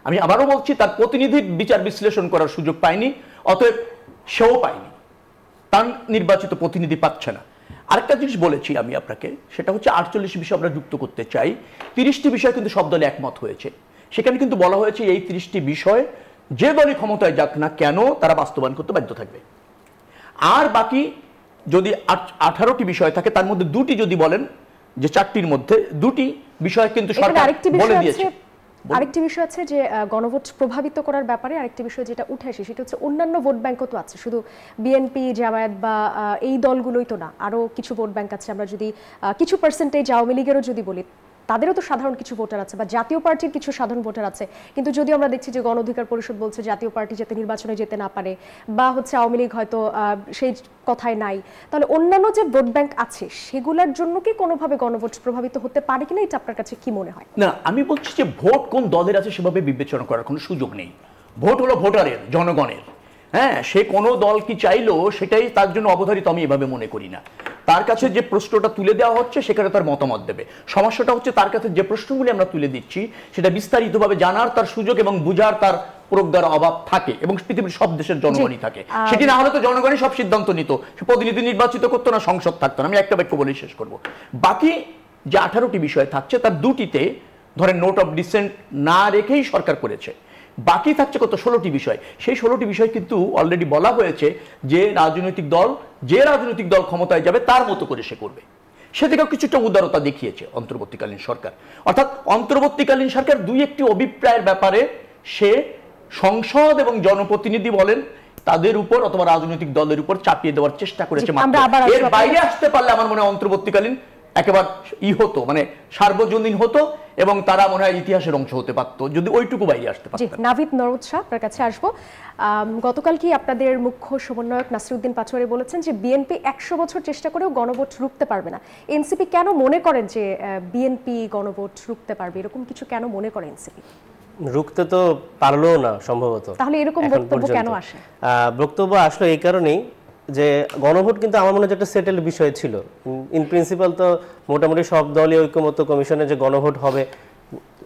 আমি আবারও বলছি, তার প্রতিনিধি বিচার বিশ্লেষণ করার সুযোগ পায়নি, অতএব সেও পায়নি, তার নির্বাচিত প্রতিনিধি পাচ্ছে না। আরেকটা জিনিস বলেছি আমি আপনাকে, সেটা হচ্ছে 48 বিষয় আমরা যুক্ত করতে চাই। 30টি বিষয় কিন্তু সব দলে একমত হয়েছে, সেখানে কিন্তু বলা হয়েছে এই 30টি বিষয় যে দলই ক্ষমতায় যাক না কেন তারা বাস্তবায়ন করতে বাধ্য থাকবে। আর বাকি যদি 18টি বিষয় থাকে, তার মধ্যে 2টি যদি বলেন যে 4টির মধ্যে 2টি বিষয় কিন্তু সরকার বলে দিয়েছে। আরেকটি বিষয় আছে যে গণভোট প্রভাবিত করার ব্যাপারে আরেকটি বিষয় যেটা উঠে আসে, সেটা হচ্ছে অন্যান্য ভোট ব্যাংকও তো আছে, শুধু বিএনপি, জামায়াত বা এই দলগুলোই তো না, আরও কিছু ভোট ব্যাংক আছে। আমরা যদি কিছু পার্সেন্টেজ আওয়ামী লীগেরও যদি বলি, তাদেরও তো সাধারণ কিছু ভোটার আছে বা জাতীয় পার্টির কিছু সাধারণ ভোটার আছে, কিন্তু যদিও আমরা দেখছি যে গণ অধিকার পরিষদ বলছে জাতীয় পার্টি যাতে নির্বাচনে যেতে না পারে, বা হচ্ছে আওয়ামী লীগ হয়তো সেই কথায় নাই, তাহলে অন্যান্য যে ভোট ব্যাংক আছে সেগুলোর জন্য কি কোনোভাবে গণভোট প্রভাবিত হতে পারে কিনা, এটা আপনার কাছে কি মনে হয়? না, আমি বলছি যে ভোট কোন দলের আছে সেভাবে বিবেচনা করার কোনো সুযোগ নেই। ভোট হলো ভোটারের, জনগণের। হ্যাঁ, সে কোনো দল কি চাইলো সেটাই তার জন্য অবধারিত, আমি এভাবে মনে করি না। তার কাছে যে প্রশ্নটা তুলে দেওয়া হচ্ছে সেখানে তার মতামত দেবে। সমস্যাটা হচ্ছে তার কাছে যে প্রশ্নগুলি আমরা তুলে দিচ্ছি সেটা বিস্তারিতভাবে জানার তার সুযোগ এবং বুঝার তার প্রজ্ঞার অভাব থাকে, এবং পৃথিবীর সব দেশের জনগণই থাকে। সেটি না হলে তো জনগণই সব সিদ্ধান্ত নিত, প্রতিনিধি নির্বাচিত করতো না, সংসদ থাকতো না। আমি একটা বাক্য বলেই শেষ করব। বাকি যে 18টি বিষয় থাকছে তার 2টিতে ধরেন নোট অফ ডিসেন্ট না রেখেই সরকার করেছে, বাকি থাকছে কত 16টি বিষয়। সেই 16টি বিষয় কিন্তু অলরেডি বলা হয়েছে যে রাজনৈতিক দল ক্ষমতায় যাবে তার মতো করে সে করবে। সে থেকেও কিছুটা উদারতা দেখিয়েছে অন্তর্বর্তীকালীন সরকার। অর্থাৎ অন্তর্বর্তীকালীন সরকার 2-1টি অভিপ্রায়ের ব্যাপারে সে সংসদ এবং জনপ্রতিনিধি বলেন তাদের উপর অথবা রাজনৈতিক দলের উপর চাপিয়ে দেওয়ার চেষ্টা করেছে। এর বাইরে আসতে পারলে আমার মনে হয় অন্তর্বর্তীকালীন একেবারে হতো, মানে সার্বজনীন হতো, এবং তারা মনে হয় ইতিহাসের অংশ হতে পারত যদি ওইটুকু বাইরে আসতে পারত। নাভিদ নরওয়াজ শাহ, আপনার কাছে আসবো। গতকাল কি আপনাদের মুখ্য সমন্বয়ক নাসিরউদ্দিন পাটোয়ারি বলেছেন যে বিএনপি 100 বছর চেষ্টা করেও গণভোট রুখতে পারবে না। এনসিপি কেন মনে করেন যে বিএনপি গণভোট রুখতে পারবে, এরকম কিছু কেন মনে করে এনসিপি? রুখতে তো পারলো না সম্ভবত। তাহলে এরকম বক্তব্য কেন আসে? বক্তব্য আসলে এই কারণেই যে গণভোট কিন্তু আমার মনে হয় একটা সেটেল বিষয় ছিল। ইন প্রিন্সিপাল তো মোটামুটি সব দলই ঐক্যমত্য কমিশনে যে গণভোট হবে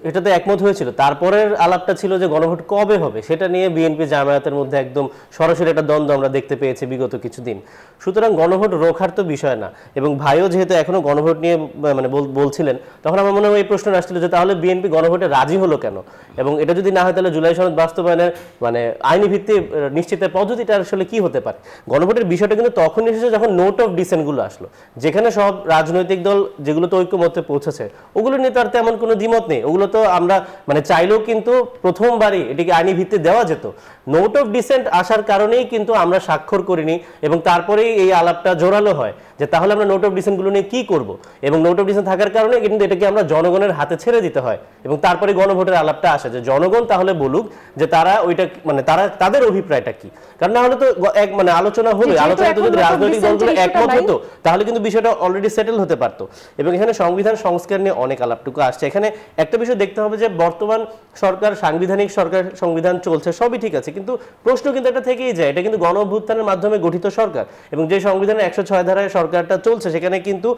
এটা তো একমত হয়েছিল। তারপরের আলাপটা ছিল যে গণভোট কবে হবে, সেটা নিয়ে বিএনপি জামায়াতের মধ্যে একদম সরাসরি একটা দ্বন্দ্ব আমরা দেখতে পেয়েছি বিগত কিছুদিন। সুতরাং গণভোট রোখার তো বিষয় না, এবং ভাইও যেহেতু এখনো গণভোট নিয়ে মানে বলছিলেন, তখন আমার মনে হয় এই প্রশ্ন আসছিল যে তাহলে বিএনপি গণভোটে রাজি হলো কেন, এবং এটা যদি না হয় তাহলে জুলাই সনদ বাস্তবায়নের মানে আইনি ভিত্তি নিশ্চিতের পদ্ধতিটা আসলে কি হতে পারে। গণভোটের বিষয়টা কিন্তু তখন এসেছে যখন নোট অফ ডিসেন্টগুলো আসলো, যেখানে সব রাজনৈতিক দল যেগুলো তো ঐক্যমত্যে পৌঁছেছে ওগুলো নিয়ে তার তেমন কোনো দ্বিমত নেই। ওগুলো তো আমরা মানে চাইলেও কিন্তু প্রথমবারই এটিকে আইনি ভিত্তি দেওয়া যেত। নোট অফ ডিসেন্ট আসার কারণেই কিন্তু আমরা স্বাক্ষর করিনি, এবং তারপরেই এই আলাপটা জোরালো হয় যে তাহলে আমরা নোট অফ ডিসেন্টগুলো নিয়ে কি করব, এবং নোট অফ ডিসেন্ট থাকার কারণে কিন্তু এটাকে আমরা জনগণের হাতে ছেড়ে দিতে হয়, এবং তারপরে গণভোটের আলাপটা আসে যে জনগণ তাহলে বলুক যে তারা ওইটা মানে তারা তাদের অভিপ্রায়টা কি। কারণ না হলে তো এক মানে আলোচনা হলো, আলোচনাতে যদি রাজনৈতিক দলগুলো একমত হতো তাহলে কিন্তু বিষয়টা অলরেডি সেটেল হতে পারতো। এবং এখানে সংবিধান সংস্কার নিয়ে অনেক আলাপটুকু আসছে। এখানে একটা বিষয় দেখতে হবে যে বর্তমান সরকার সাংবিধানিক সরকার, সংবিধান চলছে, সবই ঠিক আছে, কিন্তু প্রশ্ন কিন্তু এটা থেকেই যায়, এটা কিন্তু গণ অভ্যুত্থানের মাধ্যমে গঠিত সরকার, এবং যে সংবিধানের 106 ধারায় সরকারটা চলছে সেখানে কিন্তু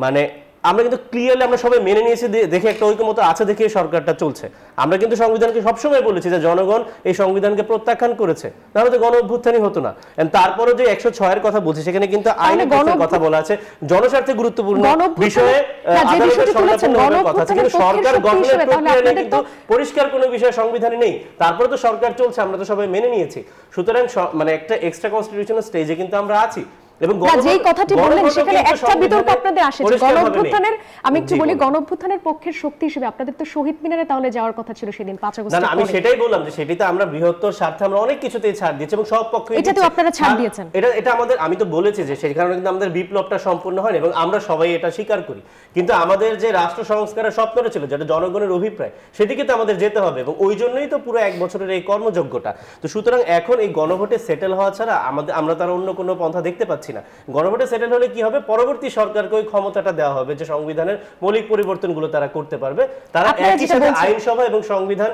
মানে আমরা কিন্তু ক্লিয়ারলি আমরা সবাই মেনে নিয়েছি, দেখে একটা ঐক্যমত আছে দেখে সরকারটা চলছে। আমরা কিন্তু সংবিধানকে সবসময় বলেছি যে জনগণ এই সংবিধানকে প্রত্যাখ্যান করেছে, নাহলে তো গণ অভ্যুত্থানই হতো না। তারপরে যে 106-এর কথা বলছি সেখানে কিন্তু আইনের কথা বলা আছে, জনস্বার্থে গুরুত্বপূর্ণ বিষয়ে আদালতের সংলাপের কথা আছে, কিন্তু সরকার গঠনের প্রক্রিয়া নিয়ে কিন্তু পরিষ্কার কোনো বিষয় সংবিধানে নেই। তারপরে তো সরকার চলছে, আমরা তো সবাই মেনে নিয়েছি। সুতরাং মানে একটা এক্সট্রা কনস্টিটিউশনাল স্টেজে কিন্তু আমরা আছি। এবং যেই কথাটি বললেন সেখানে একটা বিতর্ক আপনাদের আসে যে গণঅভ্যুত্থানের, আমি একটু বলি গণঅভ্যুত্থানের পক্ষের শক্তি হিসেবে আপনাদের তো শহীদ মিনারে তাহলে যাওয়ার কথা ছিল সেদিন 5 আগস্ট। না, আমি সেটাই বললাম যে সেটাতে আমরা বৃহত্তর স্বার্থে আমরা অনেক কিছুতেই ছাড় দিয়েছি, এবং সব পক্ষই এটা তো আপনারা ছাড় দিয়েছেন। এটা আমাদের, আমি তো বলেছি যে সেই কারণে কিন্তু আমাদের বিপ্লবটা সম্পূর্ণ হয়, এবং আমরা সবাই এটা স্বীকার করি। কিন্তু আমাদের যে রাষ্ট্র সংস্কারের স্বপ্নটা ছিল, যেটা জনগণের অভিপ্রায়, সেদিকে তো আমাদের যেতে হবে, এবং ওই জন্যই তো পুরো 1 বছরের এই কর্মযজ্ঞটা। তো সুতরাং এখন এই গণভোটে সেটেল হওয়া ছাড়া আমরা তার অন্য কোনো পন্থা দেখতে পাচ্ছি না। গণভোটে সেটেল হলে কি হবে, পরবর্তী সরকারকে ওই ক্ষমতাটা দেওয়া হবে যে সংবিধানের মৌলিক পরিবর্তনগুলো তারা করতে পারবে, তারা একই সাথে আইনসভা এবং সংবিধান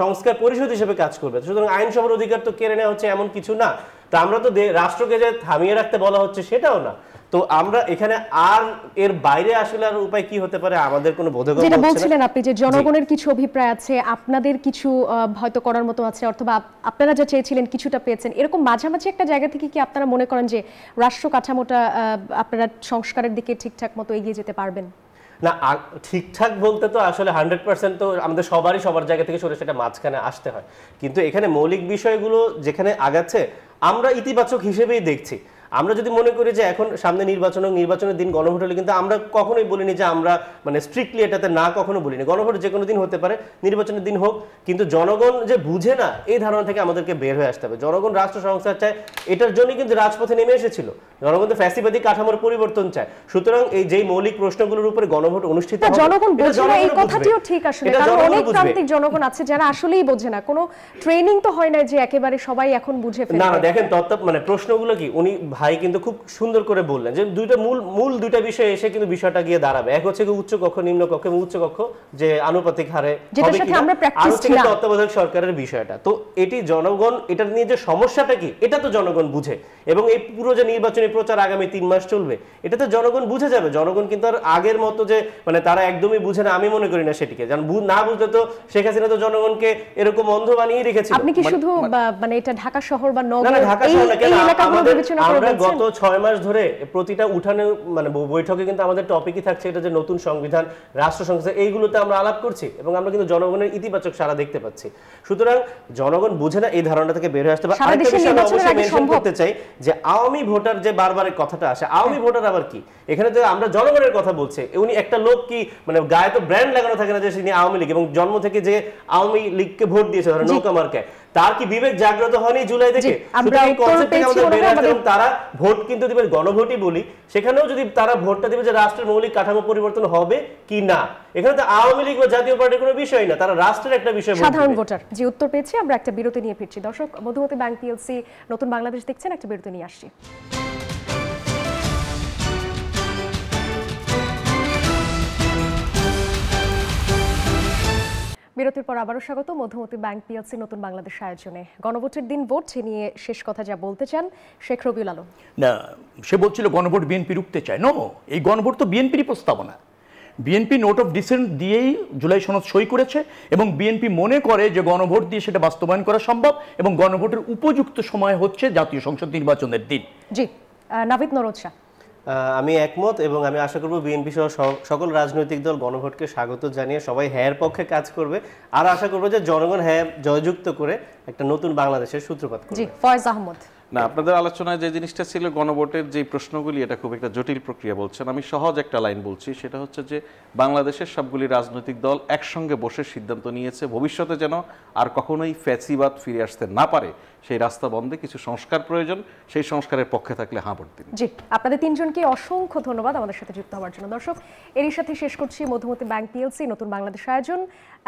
সংস্কার পরিষদ হিসেবে কাজ করবে। সুতরাং আইনসভার অধিকার তো কেড়ে নেওয়া হচ্ছে এমন কিছু না। তো আমরা তো রাষ্ট্রকে যে থামিয়ে রাখতে বলা হচ্ছে সেটাও না। তো আমরা এখানে আর এর বাইরে আসলে আর উপায় কি হতে পারে আমাদের কোনো বোধগম্য হচ্ছে না। যেটা বলছিলেন আপনি যে জনগণের কিছু অভিপ্রায় আছে, আপনাদের কিছু হয়তো করার মতো আছে, অথবা আপনারা যা চেয়েছিলেন কিছুটা পেয়েছেন, এরকম মাঝামাঝি একটা জায়গা থেকে কি আপনারা মনে করেন যে রাষ্ট্র কাঠামোটা আপনারা সংস্কারের দিকে ঠিকঠাক মতো এগিয়ে যেতে পারবেন? না, ঠিকঠাক বলতে তো আসলে 100% তো আমাদের সবারই সবার জায়গা থেকে সরে সেটা মাঝখানে আসতে হয়, কিন্তু এখানে মৌলিক বিষয়গুলো যেখানে আগাচ্ছে আমরা ইতিবাচক হিসেবেই দেখছি। আমরা যদি মনে করি যে এখন সামনে নির্বাচনের দিন গণভোট হলে, কিন্তু আমরা কখনোই বলিনি যে আমরা মানে স্ট্রিক্টলি এটাতে না, কখনো বলিনি। গণভোট যে কোনো দিন হতে পারে, নির্বাচনের দিন হোক, কিন্তু জনগণ যে বুঝে না এই ধারণা থেকে আমাদেরকে বের হয়ে আসতে হবে। জনগণ রাষ্ট্র সংস্কার চায়, এটার জন্যই কিন্তু রাজপথে নেমে এসেছিল। জনগণ তো ফ্যাসিবাদী কাঠামোর পরিবর্তন চায়। সুতরাং এই যে মৌলিক প্রশ্নগুলোর উপরে গণভোট অনুষ্ঠিত হবে, জনগণ বোঝে না, এই কথাটিও ঠিক আসলে, কারণ অনেক প্রান্তিক জনগণ আছে যারা আসলেই বোঝে না। কোনো ট্রেনিং তো হয় না যে একেবারে সবাই এখন বুঝে ফেলে। না না, দেখেন মানে প্রশ্নগুলো কি উনি ভাই কিন্তু খুব সুন্দর করে বললেন যে মূল দুইটা বিষয় এসে কিন্তু বিষয়টা গিয়ে দাঁড়াবে। এক হচ্ছে কি উচ্চ কক্ষ, নিম্ন কক্ষ, এবং উচ্চ কক্ষ যে আনুপাতিক হারে হবে কিনা, আর হচ্ছে তত্ত্বাবধায়ক সরকারের বিষয়টা। তো এটি জনগণ, এটার নিয়ে যে সমস্যাটা কি এটা তো জনগণ বুঝে, এবং এই পুরো যে নির্বাচনী প্রচার আগামী 3 মাস চলবে এটা তো জনগণ বুঝে যাবে। জনগণ কিন্তু আর আগের মতো যে মানে তারা একদমই বুঝে না, আমি মনে করি না সেটিকে। না বুঝলে তো শেখ হাসিনা তো জনগণকে এরকম অন্ধ বানিয়ে রেখেছিল। আপনি কি শুধু মানে এটা ঢাকা শহর বা নগর এই এলাকাগুলো বিবেচনা করে বলছেন? গত 6 মাস ধরে প্রতিটা উঠানে মানে বৈঠকে কিন্তু আমাদের টপিকই থাকছে এটা যে নতুন সংবিধান, রাষ্ট্র সংস্কার, এইগুলোতে আমরা আলাপ করছি, এবং আমরা কিন্তু জনগণের ইতিবাচক সাড়া দেখতে পাচ্ছি। সুতরাং জনগণ বুঝে না, এই ধারণা থেকে বের হয়ে আসতে হবে। আরেকটা বিষয় আমি অবশ্যই মেনশন করতে চাই যে আওয়ামী ভোটার যে বারবার কথাটা আসে, আওয়ামী ভোটার আবার কি? এখানে তো আমরা জনগণের কথা বলছি। উনি একটা লোক কি মানে গায়ে তো ব্র্যান্ড লাগানো থাকে না যে তিনি আওয়ামী লীগ, এবং জন্ম থেকে যে আওয়ামী লীগকে ভোট দিয়েছে ধরেন নৌকা মার্কায়, তার কি বিবেক জাগ্রত হয়নি জুলাই থেকে? তারা ভোট কিন্তু দিবেন, গণভোটই বলি, সেখানেও যদি তারা ভোটটা দিবে যে রাষ্ট্রের মৌলিক কাঠামো পরিবর্তন হবে কি না, এখানে তো আওয়ামী লীগ বা জাতীয় পার্টির কোনো বিষয় না, তারা রাষ্ট্রের একটা বিষয়। সাধারণ ভোটার যে উত্তর পেয়েছি। আমরা একটা বিরতি নিয়ে ফিরছি। দর্শক, মধুমতি ব্যাংক পিএলসি নতুন বাংলাদেশ দেখছেন, একটা বিরতি নিয়ে আসছি। বিরতির পর আবারও স্বাগত মধুমতি ব্যাংক পিএলসি নতুন বাংলাদেশ আয়োজনে। গণভোটের দিন ভোট নিয়ে শেষ কথা যা বলতে চান শেখ রবিউল আলম। না, সে বলছিল গণভোট বিএনপি রুখতে চায়। নো, এই গণভোট তো বিএনপির প্রস্তাবনা। বিএনপি নোট অফ ডিসেন্ট দিয়েই জুলাই সনদ সই করেছে, এবং বিএনপি মনে করে যে গণভোট দিয়ে সেটা বাস্তবায়ন করা সম্ভব, এবং গণভোটের উপযুক্ত সময় হচ্ছে জাতীয় সংসদ নির্বাচনের দিন। জি, নাভিদ নরদ শাহ। আমি একমত, এবং আমি আশা করব বিএনপি সহ সকল রাজনৈতিক দল গণভোটকে স্বাগত জানিয়ে সবাই হ্যাঁর পক্ষে কাজ করবে, আর আশা করব যে জনগণ হ্যাঁ জয়যুক্ত করে একটা নতুন বাংলাদেশের সূত্রপাত করবে। জি, ফয়েজ আহমদ। না, আপনাদের আলোচনায় যে জিনিসটা ছিল গণভোটের যে প্রশ্নগুলি, এটা খুব একটা জটিল প্রক্রিয়া বলছেন। আমি সহজ একটা লাইন বলছি, সেটা হচ্ছে যে বাংলাদেশের সবগুলি রাজনৈতিক দল একসঙ্গে বসে সিদ্ধান্ত নিয়েছে ভবিষ্যতে যেন আর কখনোই ফ্যাসিবাদ ফিরে আসতে না পারে, সেই রাস্তা বন্ধে কিছু সংস্কার প্রয়োজন, সেই সংস্কারের পক্ষে থাকলে হাঁ ভোট দিন। জি, আপনাদের তিনজনকে অসংখ্য ধন্যবাদ আমাদের সাথে যুক্ত হওয়ার জন্য। দর্শক, এরই সাথে শেষ করছি মধুমতি ব্যাংক পিএলসি নতুন বাংলাদেশ আয়োজন।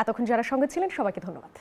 এতক্ষণ যারা সঙ্গে ছিলেন সবাইকে ধন্যবাদ।